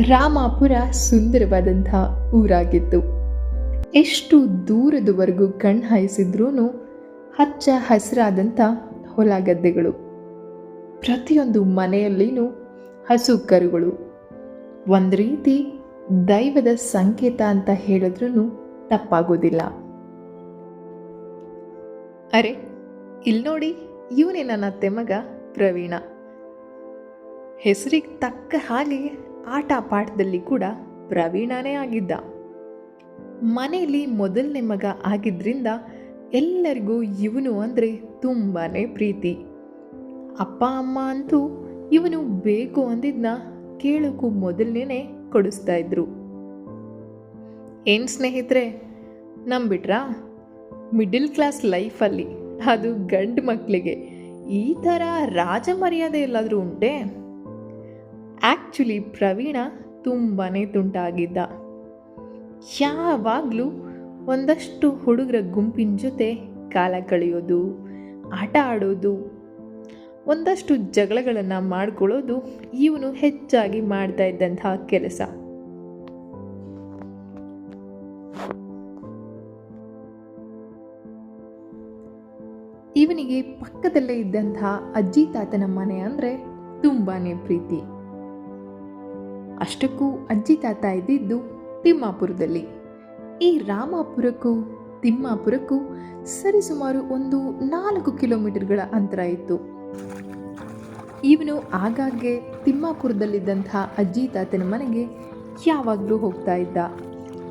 ರಾಮಾಪುರ ಸುಂದರವಾದಂಥ ಊರಾಗಿತ್ತು. ಎಷ್ಟು ದೂರದವರೆಗೂ ಕಣ್ಣು ಹಾಯಿಸಿದ್ರೂ ಹಚ್ಚ ಹಸಿರಾದಂಥ ಹೊಲ ಗದ್ದೆಗಳು, ಪ್ರತಿಯೊಂದು ಮನೆಯಲ್ಲಿನೂ ಹಸು ಕರುಗಳು. ಒಂದು ರೀತಿ ದೈವದ ಸಂಕೇತ ಅಂತ ಹೇಳಿದ್ರೂ ತಪ್ಪಾಗೋದಿಲ್ಲ. ಅರೆ, ಇಲ್ಲಿ ನೋಡಿ, ಇವನೇ ನನ್ನ ಅತ್ತೆ ಮಗ ಪ್ರವೀಣ. ಹೆಸರಿಗೆ ತಕ್ಕ ಹಾಗೆ ಆಟ ಪಾಠದಲ್ಲಿ ಕೂಡ ಪ್ರವೀಣನೇ ಆಗಿದ್ದ. ಮನೆಯಲ್ಲಿ ಮೊದಲನೇ ಮಗ ಆಗಿದ್ದರಿಂದ ಎಲ್ಲರಿಗೂ ಇವನು ಅಂದರೆ ತುಂಬಾ ಪ್ರೀತಿ. ಅಪ್ಪ ಅಮ್ಮ ಅಂತೂ ಇವನು ಬೇಕು ಅಂದಿದ್ನ ಕೇಳೋಕ್ಕೂ ಮೊದಲನೇ ಕೊಡಿಸ್ತಾ ಇದ್ರು. ಏನು ಸ್ನೇಹಿತರೆ, ನಂಬಿಟ್ರಾ? ಮಿಡಿಲ್ ಕ್ಲಾಸ್ ಲೈಫಲ್ಲಿ, ಅದು ಗಂಡು ಮಕ್ಕಳಿಗೆ ಈ ಥರ ರಾಜ ಮರ್ಯಾದೆ ಎಲ್ಲಾದರೂ ಉಂಟೆ? ಆ್ಯಕ್ಚುಲಿ ಪ್ರವೀಣ ತುಂಬಾ ತುಂಟಾಗಿದ್ದ. ಯಾವಾಗಲೂ ಒಂದಷ್ಟು ಹುಡುಗರ ಗುಂಪಿನ ಜೊತೆ ಕಾಲ ಕಳೆಯೋದು, ಆಟ ಆಡೋದು, ಒಂದಷ್ಟು ಜಗಳಗಳನ್ನು ಮಾಡ್ಕೊಳ್ಳೋದು ಇವನು ಹೆಚ್ಚಾಗಿ ಮಾಡ್ತಾ ಇದ್ದಂತಹ ಕೆಲಸ. ಇವನಿಗೆ ಪಕ್ಕದಲ್ಲೇ ಇದ್ದಂತಹ ಅಜ್ಜಿ ತಾತನ ಮನೆ ಅಂದರೆ ತುಂಬಾ ಪ್ರೀತಿ. ಅಷ್ಟಕ್ಕೂ ಅಜ್ಜಿ ತಾತ ಇದ್ದಿದ್ದು ತಿಮ್ಮಾಪುರದಲ್ಲಿ. ಈ ರಾಮಾಪುರಕ್ಕೂ ತಿಮ್ಮಾಪುರಕ್ಕೂ ಸರಿಸುಮಾರು ಒಂದು 4 ಕಿಲೋಮೀಟರ್ಗಳ ಅಂತರ ಇತ್ತು. ಇವನು ಆಗಾಗ್ಗೆ ತಿಮ್ಮಾಪುರದಲ್ಲಿದ್ದಂಥ ಅಜ್ಜಿ ತಾತನ ಮನೆಗೆ ಯಾವಾಗಲೂ ಹೋಗ್ತಾ ಇದ್ದ.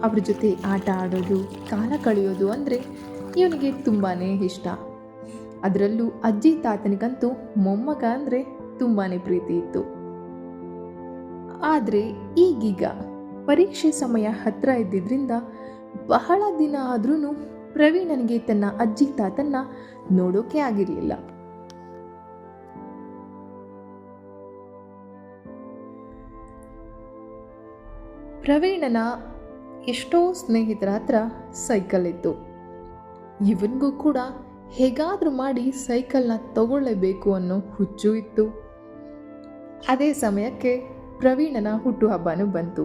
ಅವ್ರ ಜೊತೆ ಆಟ ಆಡೋದು, ಕಾಲ ಕಳೆಯೋದು ಅಂದರೆ ಇವನಿಗೆ ತುಂಬಾ ಇಷ್ಟ. ಅದರಲ್ಲೂ ಅಜ್ಜಿ ತಾತನಿಗಂತೂ ಮೊಮ್ಮಗ ಅಂದರೆ ತುಂಬಾ ಪ್ರೀತಿ ಇತ್ತು. ಆದರೆ ಈಗೀಗ ಪರೀಕ್ಷೆ ಸಮಯ ಹತ್ತಿರ ಇದ್ದಿದ್ದರಿಂದ ಬಹಳ ದಿನ ಆದ್ರೂ ಪ್ರವೀಣನಿಗೆ ತನ್ನ ಅಜ್ಜಿ ತಾತನ್ನ ನೋಡೋಕೆ ಆಗಿರಲಿಲ್ಲ. ಪ್ರವೀಣನ ಎಷ್ಟೋ ಸ್ನೇಹಿತರ ಹತ್ರ ಸೈಕಲ್ ಇತ್ತು. ಇವನಿಗೂ ಕೂಡ ಹೇಗಾದರೂ ಮಾಡಿ ಸೈಕಲ್ನ ತಗೊಳ್ಳೇಬೇಕು ಅನ್ನೋ ಹುಚ್ಚು ಇತ್ತು. ಅದೇ ಸಮಯಕ್ಕೆ ಪ್ರವೀಣನ ಹುಟ್ಟುಹಬ್ಬನೂ ಬಂತು.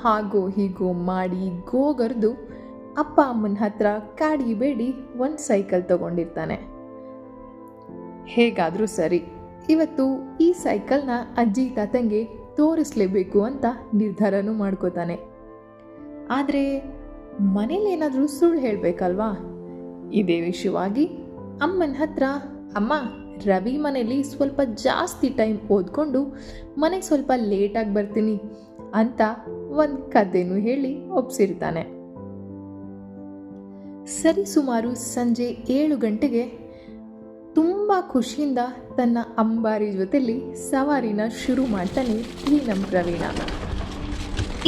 ಹಾಗೋ ಹೀಗೋ ಮಾಡಿ ಗೋಗರ್ದು ಅಪ್ಪ ಅಮ್ಮನ ಹತ್ರ ಕಾಡಿ ಬೇಡಿ ಒಂದು ಸೈಕಲ್ ತಗೊಂಡಿರ್ತಾನೆ. ಹೇಗಾದರೂ ಸರಿ, ಇವತ್ತು ಈ ಸೈಕಲ್ನ ಅಜ್ಜಿ ತಾತಂಗೆ ತೋರಿಸ್ಲೇಬೇಕು ಅಂತ ನಿರ್ಧಾರನೂ ಮಾಡ್ಕೋತಾನೆ. ಆದರೆ ಮನೇಲೇನಾದರೂ ಸುಳ್ಳು ಹೇಳಬೇಕಲ್ವಾ? ಇದೇ ವಿಷಯವಾಗಿ ಅಮ್ಮನ ಹತ್ರ, ಅಮ್ಮ, ರವಿ ಮನೇಲಿ ಸ್ವಲ್ಪ ಜಾಸ್ತಿ ಟೈಮ್ ಓದ್ಕೊಂಡು ಮನೆಗೆ ಸ್ವಲ್ಪ ಲೇಟಾಗಿ ಬರ್ತೀನಿ ಅಂತ ಒಂದು ಕಥೆನೂ ಹೇಳಿ ಒಪ್ಸಿರ್ತಾನೆ. ಸರಿ ಸುಮಾರು ಸಂಜೆ 7 ಗಂಟೆಗೆ ತುಂಬ ಖುಷಿಯಿಂದ ತನ್ನ ಅಂಬಾರಿ ಜೊತೆಲಿ ಸವಾರಿನ ಶುರು ಮಾಡ್ತಾನೆ ಈ ನಮ್ಮ ಪ್ರವೀಣ.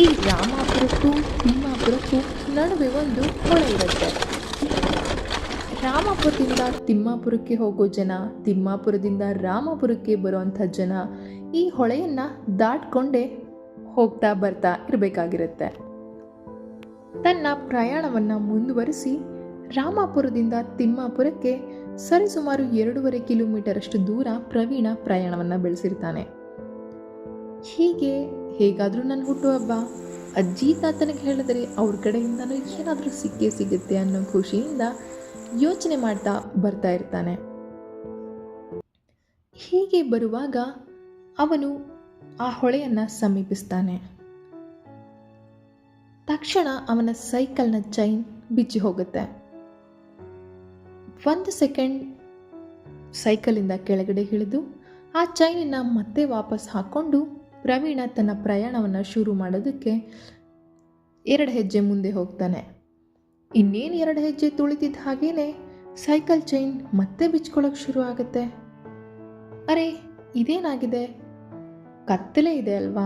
ಈ ರಾಮಾಪುರಕ್ಕೂ ತಿಮ್ಮಾಪುರಕ್ಕೂ ನಡುವೆ ಒಂದು ಹೊಳೆ ಇರುತ್ತೆ. ರಾಮಾಪುರದಿಂದ ತಿಮ್ಮಾಪುರಕ್ಕೆ ಹೋಗೋ ಜನ, ತಿಮ್ಮಾಪುರದಿಂದ ರಾಮಾಪುರಕ್ಕೆ ಬರುವಂಥ ಜನ ಈ ಹೊಳೆಯನ್ನು ದಾಟ್ಕೊಂಡೇ ಹೋಗ್ತಾ ಬರ್ತಾ ಇರಬೇಕಾಗಿರುತ್ತೆ. ತನ್ನ ಪ್ರಯಾಣವನ್ನು ಮುಂದುವರಿಸಿ ರಾಮಾಪುರದಿಂದ ತಿಮ್ಮಾಪುರಕ್ಕೆ ಸರಿಸುಮಾರು 2.5 ಕಿಲೋಮೀಟರ್ ಅಷ್ಟು ದೂರ ಪ್ರವೀಣ ಪ್ರಯಾಣವನ್ನು ಬೆಳೆಸಿರ್ತಾನೆ. ಹೀಗೆ ಹೇಗಾದರೂ ನನ್ನ ಹುಟ್ಟುಹಬ್ಬ, ಅಜ್ಜಿ ತಾತನಿಗೆ ಹೇಳಿದರೆ ಅವ್ರ ಕಡೆಯಿಂದನೂ ಏನಾದರೂ ಸಿಕ್ಕೇ ಸಿಗುತ್ತೆ ಅನ್ನೋ ಖುಷಿಯಿಂದ ಯೋಚನೆ ಮಾಡ್ತಾ ಬರ್ತಾ ಇರ್ತಾನೆ. ಹೀಗೆ ಬರುವಾಗ ಅವನು ಆ ಹೊಳೆಯನ್ನು ಸಮೀಪಿಸ್ತಾನೆ. ತಕ್ಷಣ ಅವನ ಸೈಕಲ್ನ ಚೈನ್ ಬಿಚ್ಚಿ ಹೋಗುತ್ತೆ. 1 ಸೆಕೆಂಡ್ ಸೈಕಲಿಂದ ಕೆಳಗಡೆ ಇಳಿದು ಆ ಚೈನನ್ನು ಮತ್ತೆ ವಾಪಸ್ ಹಾಕ್ಕೊಂಡು ಪ್ರವೀಣ ತನ್ನ ಪ್ರಯಾಣವನ್ನು ಶುರು ಮಾಡೋದಕ್ಕೆ 2 ಹೆಜ್ಜೆ ಮುಂದೆ ಹೋಗ್ತಾನೆ. ಇನ್ನೇನು 2 ಹೆಜ್ಜೆ ತುಳಿತಿದ್ದ ಹಾಗೇನೆ ಸೈಕಲ್ ಚೈನ್ ಮತ್ತೆ ಬಿಚ್ಕೊಳ್ಳೋಕೆ ಶುರು ಆಗುತ್ತೆ. ಅರೆ, ಇದೇನಾಗಿದೆ? ಕತ್ತಲೆ ಇದೆ ಅಲ್ವಾ,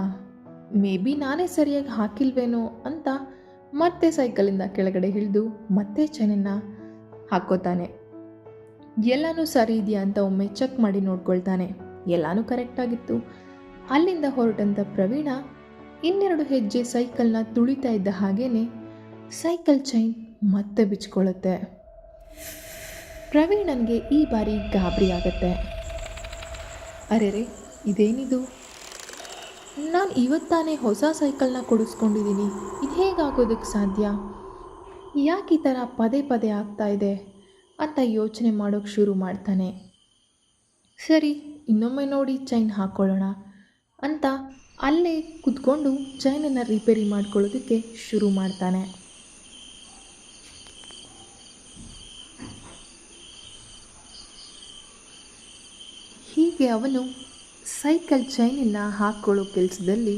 ಮೇ ಬಿ ನಾನೇ ಸರಿಯಾಗಿ ಹಾಕಿಲ್ವೇನೋ ಅಂತ ಮತ್ತೆ ಸೈಕಲಿಂದ ಕೆಳಗಡೆ ಇಳಿದು ಮತ್ತೆ ಚೈನನ್ನು ಹಾಕ್ಕೋತಾನೆ. ಎಲ್ಲನೂ ಸರಿ ಇದೆಯಾ ಅಂತ ಒಮ್ಮೆ ಚೆಕ್ ಮಾಡಿ ನೋಡ್ಕೊಳ್ತಾನೆ. ಎಲ್ಲನೂ ಕರೆಕ್ಟಾಗಿತ್ತು. ಅಲ್ಲಿಂದ ಹೊರಟಂಥ ಪ್ರವೀಣ 2 ಹೆಜ್ಜೆ ಸೈಕಲ್ನ ತುಳಿತಾ ಇದ್ದ ಹಾಗೇನೆ ಸೈಕಲ್ ಚೈನ್ ಮತ್ತೆ ಬಿಚ್ಕೊಳ್ಳುತ್ತೆ. ಪ್ರವೀಣನಿಗೆ ಈ ಬಾರಿ ಗಾಬರಿ ಆಗುತ್ತೆ. ಅರೆರೆ, ಇದೇನಿದು? ನಾನು ಇವತ್ತಾನೇ ಹೊಸ ಸೈಕಲ್ನ ಕೊಡಿಸ್ಕೊಂಡಿದ್ದೀನಿ. ಇದು ಹೇಗಾಗೋದಕ್ಕೆ ಸಾಧ್ಯ? ಯಾಕೆ ಈ ಥರ ಪದೇ ಪದೇ ಆಗ್ತಾ ಇದೆ ಅಂತ ಯೋಚನೆ ಮಾಡೋಕ್ಕೆ ಶುರು ಮಾಡ್ತಾನೆ. ಸರಿ, ಇನ್ನೊಮ್ಮೆ ನೋಡಿ ಚೈನ್ ಹಾಕ್ಕೊಳ್ಳೋಣ ಅಂತ ಅಲ್ಲೇ ಕುತ್ಕೊಂಡು ಚೈನನ್ನು ರಿಪೇರಿ ಮಾಡ್ಕೊಳ್ಳೋದಕ್ಕೆ ಶುರು ಮಾಡ್ತಾನೆ. ಹೀಗೆ ಅವನು ಸೈಕಲ್ ಚೈನನ್ನು ಹಾಕ್ಕೊಳ್ಳೋ ಕೆಲಸದಲ್ಲಿ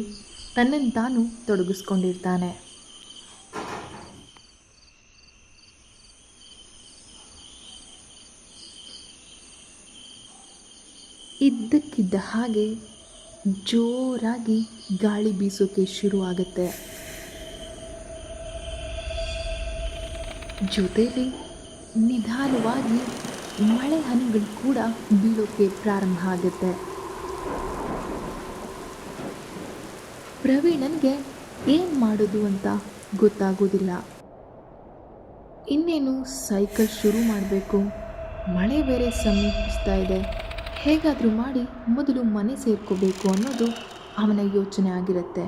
ತನ್ನನ್ನು ತಾನು ತೊಡಗಿಸ್ಕೊಂಡಿರ್ತಾನೆ. ಇದ್ದಕ್ಕಿದ್ದ ಹಾಗೆ ಜೋರಾಗಿ ಗಾಳಿ ಬೀಸೋಕೆ ಶುರುವಾಗುತ್ತೆ. ಜೊತೆಯಲ್ಲಿ ನಿಧಾನವಾಗಿ ಮಳೆ ಹನಿಗಳು ಕೂಡ ಬೀಳೋಕೆ ಪ್ರಾರಂಭ ಆಗುತ್ತೆ. ಪ್ರವೀಣನ್ಗೆ ಏನು ಮಾಡೋದು ಅಂತ ಗೊತ್ತಾಗೋದಿಲ್ಲ. ಇನ್ನೇನು ಸೈಕಲ್ ಶುರು ಮಾಡಬೇಕು, ಮಳೆ ಬೇರೆ ಸಮೀಪಿಸ್ತಾ ಇದೆ, ಹೇಗಾದರೂ ಮಾಡಿ ಮೊದಲು ಮನೆ ಸೇರ್ಕೋಬೇಕು ಅನ್ನೋದು ಅವನ ಯೋಚನೆ ಆಗಿರುತ್ತೆ.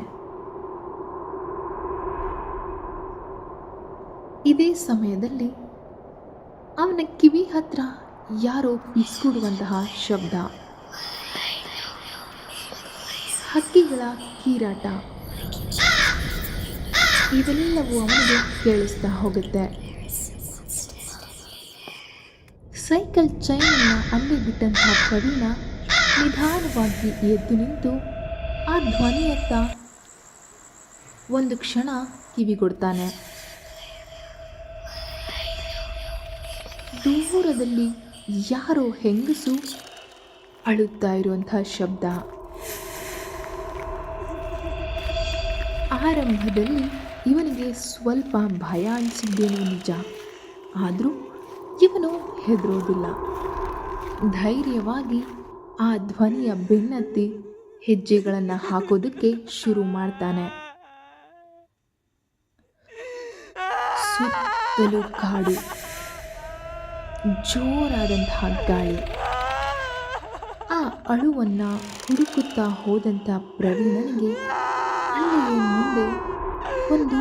ಇದೇ ಸಮಯದಲ್ಲಿ ಅವನ ಕಿವಿ ಹತ್ರ ಯಾರೋ ಪಿಸ್ಕುಡುವಂತಹ ಶಬ್ದ, ಹಕ್ಕಿಗಳ ಕೀರಾಟ ಇವೆಲ್ಲವೂ ಅವನಿಗೆ ಕೇಳಿಸ್ತಾ ಹೋಗುತ್ತೆ. ಸೈಕಲ್ ಚೈನನ್ನು ಅಲ್ಲಿ ಬಿಟ್ಟಂತಹ ಪ್ರವೀಣ ನಿಧಾನವಾಗಿ ಎದ್ದು ನಿಂತು ಆ ಧ್ವನಿಯತ್ತ ಒಂದು ಕ್ಷಣ ಕಿವಿಗೊಡ್ತಾನೆ. ದೂರದಲ್ಲಿ ಯಾರೋ ಹೆಂಗಸು ಅಳುತ್ತಾ ಇರುವಂತಹ ಶಬ್ದ. ಆರಂಭದಲ್ಲಿ ಇವನಿಗೆ ಸ್ವಲ್ಪ ಭಯ ಅನಿಸಿದ್ದೇನೋ ನಿಜ, ಆದರೂ ಇವನು ಹೆದರೋದಿಲ್ಲ. ಧೈರ್ಯವಾಗಿ ಆ ಧ್ವನಿಯ ಬೆನ್ನತ್ತಿ ಹೆಜ್ಜೆಗಳನ್ನು ಹಾಕೋದಕ್ಕೆ ಶುರು ಮಾಡ್ತಾನೆ. ಸುತ್ತಲೂ ಕಾಡು, ಜೋರಾದಂತಹ ಗಾಳಿ. ಆ ಅಳುವನ್ನು ಹುಡುಕುತ್ತಾ ಹೋದಂಥ ಪ್ರವೀಣನಿಗೆ ಅಲ್ಲಿಯೇ ಮುಂದೆ ಒಂದು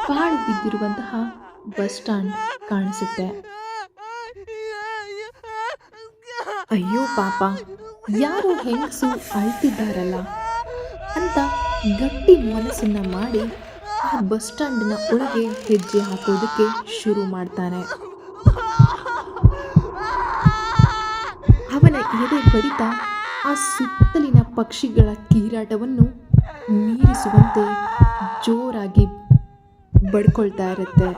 ಪಾಳು ಬಿದ್ದಿರುವಂತಹ ಬಸ್ ಸ್ಟ್ಯಾಂಡ್ ಕಾಣಿಸುತ್ತೆ. ಅಯ್ಯೋ ಪಾಪ, ಯಾರೋ ಹೆಂಗಸು ಅಳ್ತಿದ್ದಾರಲ್ಲ ಅಂತ ಗಟ್ಟಿ ಮನಸ್ಸನ್ನು ಮಾಡಿ ಆ ಬಸ್ ಸ್ಟ್ಯಾಂಡಿನ ಒಳಗೆ ಹೆಜ್ಜೆ ಹಾಕೋದಕ್ಕೆ ಶುರು ಮಾಡ್ತಾನೆ. ಅವನ ಎದೆ ಬಡಿತ ಆ ಸುತ್ತಲಿನ ಪಕ್ಷಿಗಳ ಕೀರಾಟವನ್ನು ಮೀರಿಸುವಂತೆ ಜೋರಾಗಿ ಬಡ್ಕೊಳ್ತಾ ಇರುತ್ತೆ.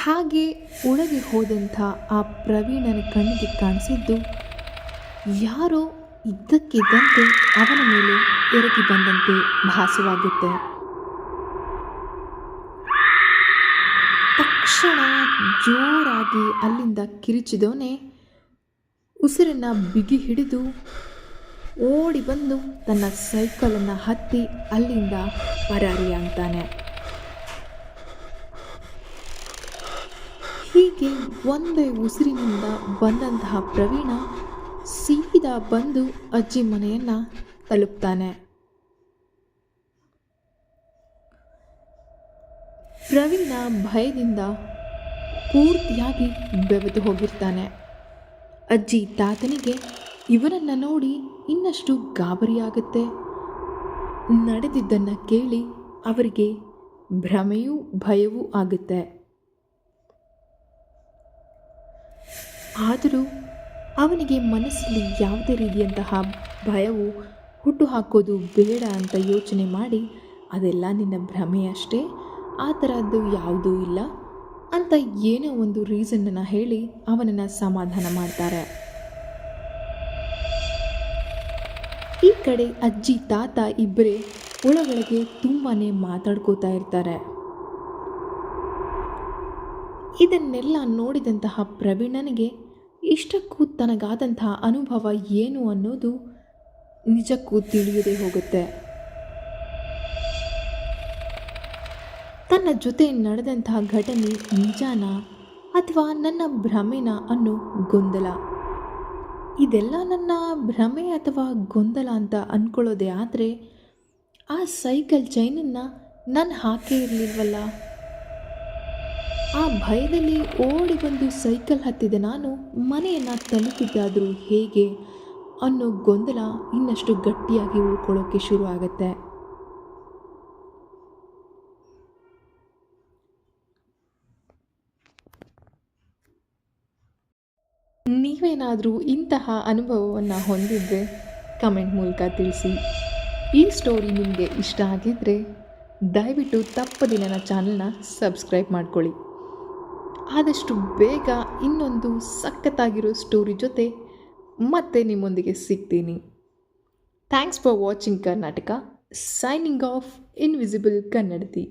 ಹಾಗೆ ಒಳಗೆ ಹೋದಂಥ ಆ ಪ್ರವೀಣನ ಕಣ್ಣಿಗೆ ಕಾಣಿಸಿದ್ದು ಯಾರೋ ಇದ್ದಕ್ಕಿದ್ದಂತೆ ಅವನ ಮೇಲೆ ಎರಗಿ ಬಂದಂತೆ ಭಾಸವಾಗುತ್ತೆ. ತಕ್ಷಣ ಜೋರಾಗಿ ಅಲ್ಲಿಂದ ಕಿರಿಚಿದವನೇ ಉಸಿರನ್ನು ಬಿಗಿ ಹಿಡಿದು ಓಡಿ ಬಂದು ತನ್ನ ಸೈಕಲನ್ನು ಹತ್ತಿ ಅಲ್ಲಿಂದ ಪರಾರಿಯಾಗ್ತಾನೆ. ಹೀಗೆ ಒಂದೇ ಉಸಿರಿನಿಂದ ಬಂದಂತಹ ಪ್ರವೀಣ ಸೀದಾ ಬಂದು ಅಜ್ಜಿ ಮನೆಯನ್ನು ತಲುಪ್ತಾನೆ. ಪ್ರವೀಣ ಭಯದಿಂದ ಪೂರ್ತಿಯಾಗಿ ಬೆವೆದು ಹೋಗಿರ್ತಾನೆ. ಅಜ್ಜಿ ತಾತನಿಗೆ ಇವರನ್ನು ನೋಡಿ ಇನ್ನಷ್ಟು ಗಾಬರಿಯಾಗುತ್ತೆ. ನಡೆದಿದ್ದನ್ನು ಕೇಳಿ ಅವರಿಗೆ ಭ್ರಮೆಯೂ ಭಯವೂ ಆಗುತ್ತೆ. ಆದರೂ ಅವನಿಗೆ ಮನಸ್ಸಲ್ಲಿ ಯಾವುದೇ ರೀತಿಯಂತಹ ಭಯವು ಹುಟ್ಟುಹಾಕೋದು ಬೇಡ ಅಂತ ಯೋಚನೆ ಮಾಡಿ, ಅದೆಲ್ಲ ನಿನ್ನ ಭ್ರಮೆಯಷ್ಟೇ, ಆ ಥರದ್ದು ಯಾವುದೂ ಇಲ್ಲ ಅಂತ ಏನೋ ಒಂದು ರೀಸನ್ನನ್ನು ಹೇಳಿ ಅವನನ್ನು ಸಮಾಧಾನ ಮಾಡ್ತಾರೆ. ಈ ಕಡೆ ಅಜ್ಜಿ ತಾತ ಇಬ್ಬರೇ ಒಳಗೊಳಗೆ ತುಂಬಾ ಮಾತಾಡ್ಕೋತಾ ಇರ್ತಾರೆ. ಇದನ್ನೆಲ್ಲ ನೋಡಿದಂತಹ ಪ್ರವೀಣನಿಗೆ ಇಷ್ಟಕ್ಕೂ ತನಗಾದಂತಹ ಅನುಭವ ಏನು ಅನ್ನೋದು ನಿಜಕ್ಕೂ ತಿಳಿಯದೇ ಹೋಗುತ್ತೆ. ತನ್ನ ಜೊತೆ ನಡೆದಂತಹ ಘಟನೆ ನಿಜಾನ ಅಥವಾ ನನ್ನ ಭ್ರಮೆನ ಅನ್ನೋ ಗೊಂದಲ ಇದೆಲ್ಲ ನನ್ನ ಭ್ರಮೆ ಅಥವಾ ಗೊಂದಲ ಅಂತ ಅಂದ್ಕೊಳ್ಳೋದೇ ಆದರೆ ಆ ಸೈಕಲ್ ಚೈನನ್ನು ನಾನು ಹಾಕೇ ಇರಲಿಲ್ವಲ್ಲ. ಆ ಭಯದಲ್ಲಿ ಓಡಿ ಬಂದು ಸೈಕಲ್ ಹತ್ತಿದ ನಾನು ಮನೆಯನ್ನು ತಲುಪಿದ್ದಾದರೂ ಹೇಗೆ ಅನ್ನೋ ಗೊಂದಲ ಇನ್ನಷ್ಟು ಗಟ್ಟಿಯಾಗಿ ಉಳ್ಕೊಳ್ಳೋಕ್ಕೆ ಶುರು ಆಗುತ್ತೆ. ನೀವೇನಾದರೂ ಇಂತಹ ಅನುಭವವನ್ನು ಹೊಂದಿದರೆ ಕಮೆಂಟ್ ಮೂಲಕ ತಿಳಿಸಿ. ಈ ಸ್ಟೋರಿ ನಿಮಗೆ ಇಷ್ಟ ಆಗಿದ್ದರೆ ದಯವಿಟ್ಟು ತಪ್ಪದೆ ನನ್ನ ಚಾನಲ್ನ ಸಬ್ಸ್ಕ್ರೈಬ್ ಮಾಡ್ಕೊಳ್ಳಿ. ಆದಷ್ಟು ಬೇಗ ಇನ್ನೊಂದು ಸಖತ್ತಾಗಿರೋ ಸ್ಟೋರಿ ಜೊತೆ ಮತ್ತೆ ನಿಮ್ಮೊಂದಿಗೆ ಸಿಗ್ತೀನಿ. Thanks for watching Karnataka. Signing off invisible Kannadathi.